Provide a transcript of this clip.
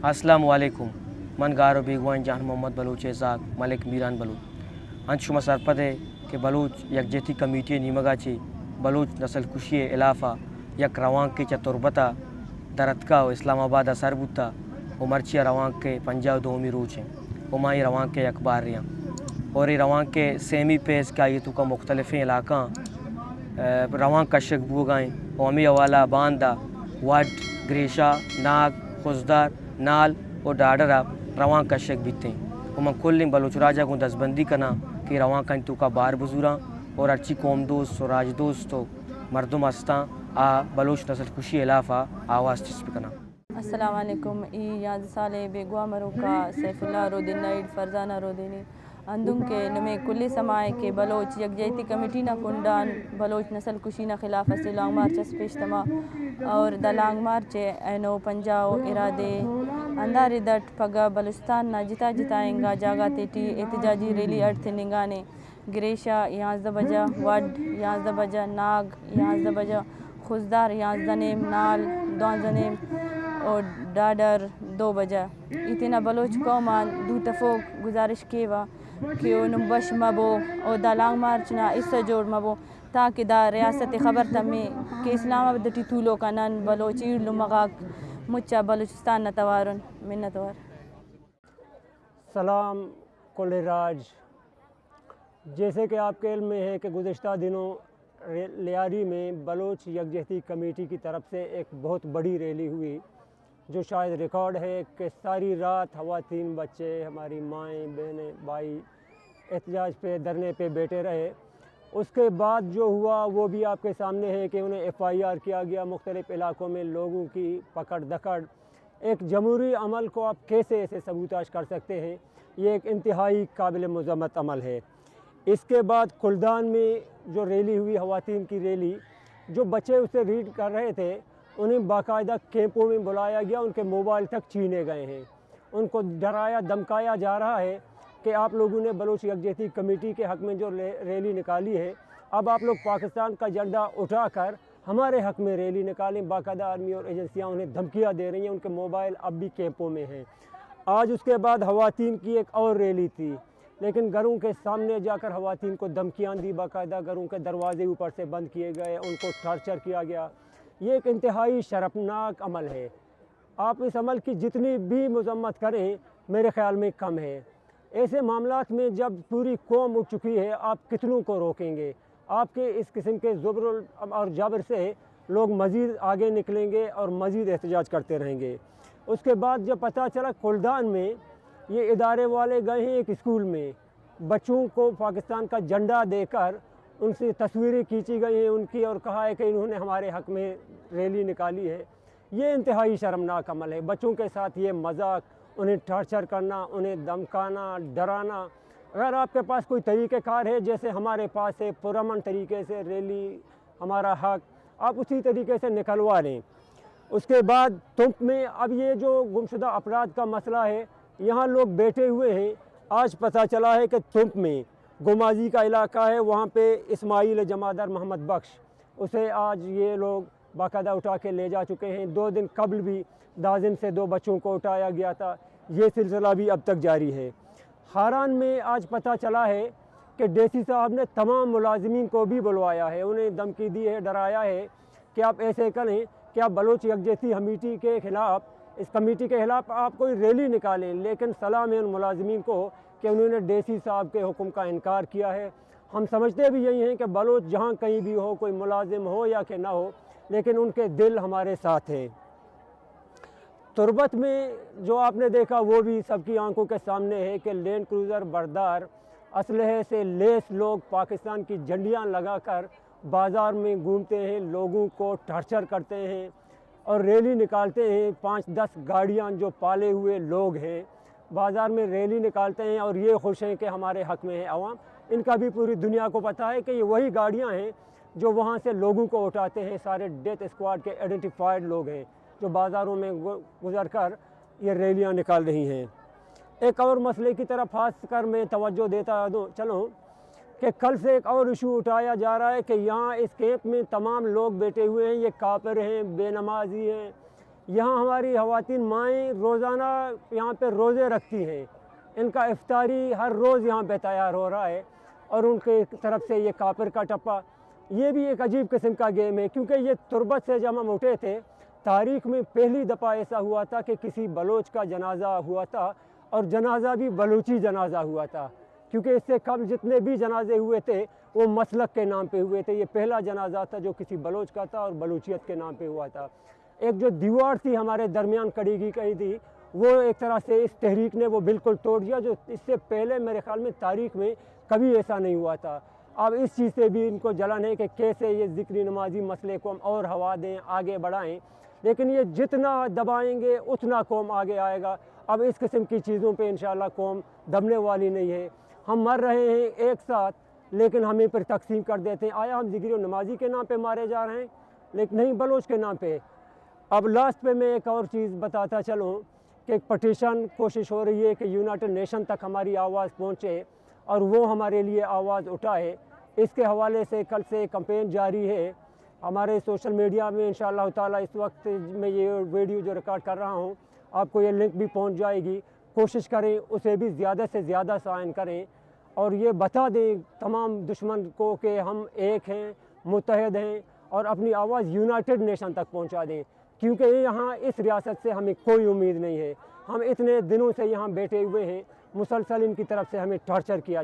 अस्सलाम वालेकुम। मन गारो बेगवान जान मोहम्मद बलूच इसाक मलिक मीरान बलूच अंशुमा सरपद है कि बलूच यकजहती कमेटी नीमगाची बलूच नस्ल कुशी इलाफा यक रवान के चतुर्बता दरतका व इस्लामाबाद सरबुता उमरचिया रवान के पंजाब दोमी रूच हैं उमाई रवान के अखबार रियाँ और ये रवान के सेमी पेस का ये तुका मुख्तलिफ़ इलाका रवान कशक बुगाएँ ओमी अवाला बांदा वड ग्रेशा नाग खुजदार नाल और डाडरा रवान कशक बीते उमा कुल बलोच राजा को दसबंदी करना कि रवान कन तो का बार बुजुरा और अच्छी कौम दोस्त और राज दोस्त तो मरदम अस्ता आ बलोच नस्ल खुशी इलाफा आवाज़ चिस्प करना। अस्सलाम वालेकुम। ई याद साले बेगवा मरुका सैफुल्ला रोदिन नाइड फरजाना रोदिनी अंदुम के नमे कुल्ली समाए के बलोच यकजहती कमेटी ना कुंडान बलोच नस्ल कुशी ना खिलाफ से लॉन्ग मार्च पेश तमा और द लॉन्ग मार्च एनो पंजाओ इरादे अंदार दट पगा बलुस्तान ना जिता जिताएंगा जागा तेटी एहतजाजी रैली अर्थ निगाने ग्रेशा 11 बजा वड 11 बजा नाग 11 बजा खुजदार 11 नेम नाल 12 नेम और डाडर 2 बजा इतना बलोच कौमान दू तफोक गुजारिश केवा कि उन बश मबो और दालांग मार्च ना इससे जोड़ मबो ताकि दा रियासत खबर तमे कि इस्लामाबाद तूलो का नन बलोची लुमगाक मुच्चा बलूचिस्तान न तवारन मिन्नतवार। सलाम कुल राज। जैसे कि आपके इल्म में है कि गुज़िश्ता दिनों लियारी में बलोच यकजहती कमेटी की तरफ से एक बहुत बड़ी रैली हुई जो शायद रिकॉर्ड है कि सारी रात ख़वातीन बच्चे हमारी माएँ बहनें भाई एहतजाज पे धरने पे बैठे रहे। उसके बाद जो हुआ वो भी आपके सामने है कि उन्हें FIR किया गया। मुख्तलिफ़ इलाकों में लोगों की पकड़ दकड़, एक जमहूरी अमल को आप कैसे ऐसे सबूताज कर सकते हैं, ये एक इंतहाई काबिल मज़म्मत अमल है। इसके बाद कुल्दान में जो रैली हुई ख़वातीन की रैली, जो बच्चे उसे रीड कर रहे थे उन्हें बाकायदा कैंपों में बुलाया गया, उनके मोबाइल तक छीने गए हैं, उनको डराया धमकाया जा रहा है कि आप लोगों ने बलोच यकजहती कमेटी के हक़ में जो रैली निकाली है, अब आप लोग पाकिस्तान का झंडा उठाकर हमारे हक़ में रैली निकालें। बाकायदा आर्मी और एजेंसियाँ उन्हें धमकियाँ दे रही हैं, उनके मोबाइल अब भी कैंपों में हैं। आज उसके बाद ख़वातीन की एक और रैली थी, लेकिन घरों के सामने जाकर ख़वातीन को धमकियाँ दी, बाकायदा घरों के दरवाजे ऊपर से बंद किए गए, उनको टॉर्चर किया गया। ये एक इंतहाई शर्मनाक अमल है। आप इस अमल की जितनी भी मज़म्मत करें मेरे ख़्याल में कम है। ऐसे मामलात में जब पूरी कौम उठ चुकी है, आप कितनों को रोकेंगे? आपके इस किस्म के ज़ुब्र और जबर से लोग मज़ीद आगे निकलेंगे और मज़ीद एहतजाज करते रहेंगे। उसके बाद जब पता चला कुल्दान में ये इदारे वाले गए हैं एक स्कूल में, बच्चों को पाकिस्तान का झंडा देकर उनसे तस्वीरें खींची गई हैं उनकी और कहा है कि इन्होंने हमारे हक़ में रैली निकाली है। ये इंतहाई शर्मनाक अमल है। बच्चों के साथ ये मजाक, उन्हें टॉर्चर करना, उन्हें धमकाना, डराना। अगर आपके पास कोई तरीक़ेकार है जैसे हमारे पास है, पुरअमन तरीके से रैली हमारा हक़, आप उसी तरीके से निकलवा लें। उसके बाद तुंप में अब ये जो गुमशुदा अफराद का मसला है, यहाँ लोग बैठे हुए हैं। आज पता चला है कि तुंप में गुमाजी का इलाका है, वहाँ पे इस्माइल जमादार मोहम्मद बख्श, उसे आज ये लोग बाकायदा उठा के ले जा चुके हैं। 2 दिन कबल भी दाजिम से 2 बच्चों को उठाया गया था। ये सिलसिला भी अब तक जारी है। हारान में आज पता चला है कि DC साहब ने तमाम मुलाजिमीन को भी बुलवाया है, उन्हें धमकी दी है, डराया है कि आप ऐसे करें कि आप बलोच यकजहती कमेटी के ख़िलाफ़, इस कमेटी के ख़िलाफ़ आप कोई रैली निकालें। लेकिन सलाम है उन मुलाजिमीन को कि उन्होंने DC साहब के हुक्म का इनकार किया है। हम समझते भी यही हैं कि बलोच जहाँ कहीं भी हो, कोई मुलाजिम हो या कि ना हो, लेकिन उनके दिल हमारे साथ हैं। तुरबत में जो आपने देखा वो भी सबकी आंखों के सामने है कि लैंड क्रूज़र बरदार असलहे से लेस लोग पाकिस्तान की झंडियाँ लगाकर बाज़ार में घूमते हैं, लोगों को टॉर्चर करते हैं और रैली निकालते हैं। 5-10 गाड़ियाँ जो पाले हुए लोग हैं बाज़ार में रैली निकालते हैं और ये खुश हैं कि हमारे हक़ में है अवाम। इनका भी पूरी दुनिया को पता है कि ये वही गाड़ियाँ हैं जो वहाँ से लोगों को उठाते हैं। सारे डेथ स्क्वाड के आइडेंटिफाइड लोग हैं जो बाज़ारों में गुजर कर ये रैलियाँ निकाल रही हैं। एक और मसले की तरफ खास कर मैं तवज्जो देता चलूँ कि कल से एक और इशू उठाया जा रहा है कि यहाँ इस कैंप में तमाम लोग बैठे हुए हैं, ये काफिर हैं, बेनमाजी हैं, यहाँ हमारी ख़वातीन माएँ रोज़ाना यहाँ पे रोज़े रखती हैं, इनका इफ्तारी हर रोज़ यहाँ पे तैयार हो रहा है और उनके तरफ से ये कापर का टप्पा, ये भी एक अजीब किस्म का गेम है, क्योंकि ये तुरबत से जब हम उठे थे, तारीख़ में पहली दफ़ा ऐसा हुआ था कि किसी बलोच का जनाज़ा हुआ था और जनाज़ा भी बलूची जनाज़ा हुआ था, क्योंकि इससे कम जितने भी जनाजे हुए थे वो मसलक के नाम पे हुए थे। ये पहला जनाज़ा था जो किसी बलोच का था और बलूचियत के नाम पे हुआ था। एक जो दीवार थी हमारे दरमियान कड़ी थी, वो एक तरह से इस तहरीक ने वो बिल्कुल तोड़ दिया, जो इससे पहले मेरे ख़्याल में तारीख़ में कभी ऐसा नहीं हुआ था। अब इस चीज़ से भी इनको जलन है कि कैसे ये ज़िक्री नमाजी मसले को हम और हवा दें, आगे बढ़ाएं, लेकिन ये जितना दबाएंगे उतना कौम आगे आएगा। अब इस किस्म की चीज़ों पे इंशाअल्लाह कौम दबने वाली नहीं है। हम मर रहे हैं एक साथ, लेकिन हमें पर तकसीम कर देते हैं। आया हम ज़िक्री नमाजी के नाम पे मारे जा रहे हैं, लेकिन नहीं बलोच के नाम पे। अब लास्ट पे मैं एक और चीज़ बताता चलूँ कि एक पटिशन कोशिश हो रही है कि यूनाइटेड नेशन तक हमारी आवाज़ पहुँचे और वो हमारे लिए आवाज़ उठाए। इसके हवाले से कल से कैंपेन जारी है हमारे सोशल मीडिया में। इंशाअल्लाह ताला इस वक्त मैं ये वीडियो जो रिकॉर्ड कर रहा हूँ, आपको ये लिंक भी पहुँच जाएगी। कोशिश करें उसे भी ज़्यादा से ज़्यादा साइन करें और ये बता दें तमाम दुश्मन को कि हम एक हैं, मुत्तहद हैं और अपनी आवाज़ यूनाइटेड नेशन तक पहुँचा दें, क्योंकि यहाँ इस रियासत से हमें कोई उम्मीद नहीं है। हम इतने दिनों से यहाँ बैठे हुए हैं, मुसलसल इनकी तरफ से हमें टॉर्चर किया